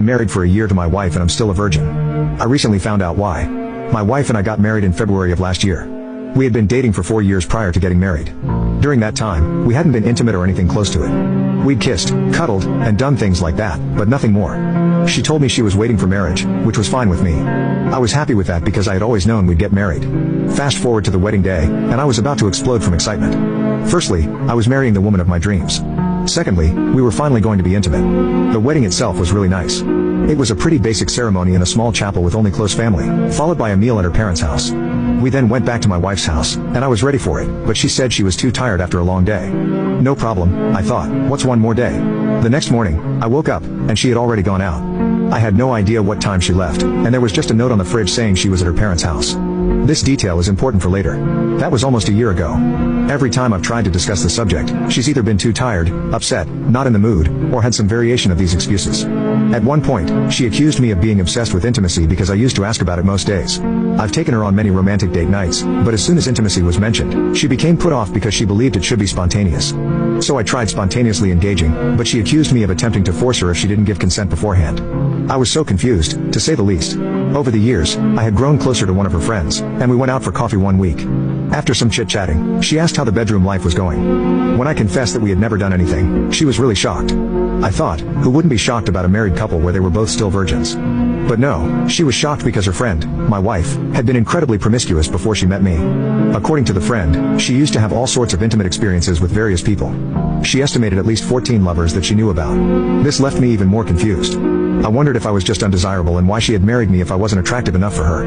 Married for a year to my wife and I'm still a virgin. I recently found out why. My wife and I got married in February of last year. We had been dating for 4 years prior to getting married. During that time, we hadn't been intimate or anything close to it. We'd kissed, cuddled, and done things like that, but nothing more. She told me she was waiting for marriage, which was fine with me. I was happy with that because I had always known we'd get married. Fast forward to the wedding day, and I was about to explode from excitement. Firstly, I was marrying the woman of my dreams. Secondly, we were finally going to be intimate. The wedding itself was really nice. It was a pretty basic ceremony in a small chapel with only close family, followed by a meal at her parents' house. We then went back to my wife's house, and I was ready for it, but she said she was too tired after a long day. No problem, I thought, what's one more day? The next morning, I woke up, and she had already gone out. I had no idea what time she left, and there was just a note on the fridge saying she was at her parents' house. This detail is important for later. That was almost a year ago. Every time I've tried to discuss the subject, she's either been too tired, upset, not in the mood, or had some variation of these excuses. At one point, she accused me of being obsessed with intimacy because I used to ask about it most days. I've taken her on many romantic date nights, but as soon as intimacy was mentioned, she became put off because she believed it should be spontaneous. So I tried spontaneously engaging, but she accused me of attempting to force her if she didn't give consent beforehand. I was so confused, to say the least. Over the years, I had grown closer to one of her friends, and we went out for coffee one week. After some chit-chatting, she asked how the bedroom life was going. When I confessed that we had never done anything, she was really shocked. I thought, who wouldn't be shocked about a married couple where they were both still virgins? But no, she was shocked because her friend, my wife, had been incredibly promiscuous before she met me. According to the friend, she used to have all sorts of intimate experiences with various people. She estimated at least 14 lovers that she knew about. This left me even more confused. I wondered if I was just undesirable and why she had married me if I wasn't attractive enough for her.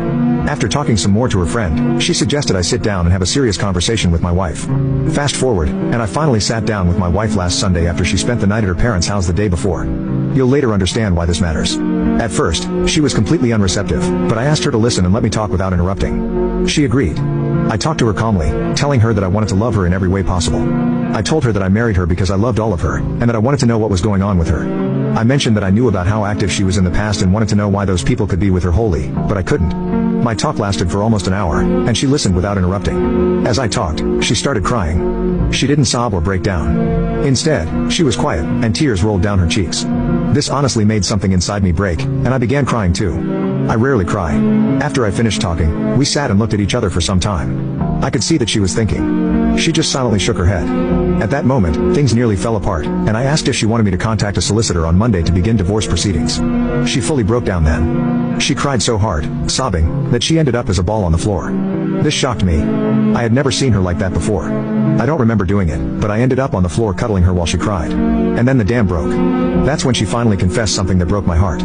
After talking some more to her friend, she suggested I sit down and have a serious conversation with my wife. Fast forward, and I finally sat down with my wife last Sunday after she spent the night at her parents' house the day before. You'll later understand why this matters. At first, she was completely unreceptive, but I asked her to listen and let me talk without interrupting. She agreed. I talked to her calmly, telling her that I wanted to love her in every way possible. I told her that I married her because I loved all of her, and that I wanted to know what was going on with her. I mentioned that I knew about how active she was in the past and wanted to know why those people could be with her wholly, but I couldn't. My talk lasted for almost an hour, and she listened without interrupting. As I talked, she started crying. She didn't sob or break down. Instead, she was quiet, and tears rolled down her cheeks. This honestly made something inside me break, and I began crying too. I rarely cry. After I finished talking, we sat and looked at each other for some time. I could see that she was thinking. She just silently shook her head. At that moment, things nearly fell apart, and I asked if she wanted me to contact a solicitor on Monday to begin divorce proceedings. She fully broke down then. She cried so hard, sobbing, that she ended up as a ball on the floor. This shocked me. I had never seen her like that before. I don't remember doing it, but I ended up on the floor cuddling her while she cried. And then the dam broke. That's when she finally confessed something that broke my heart.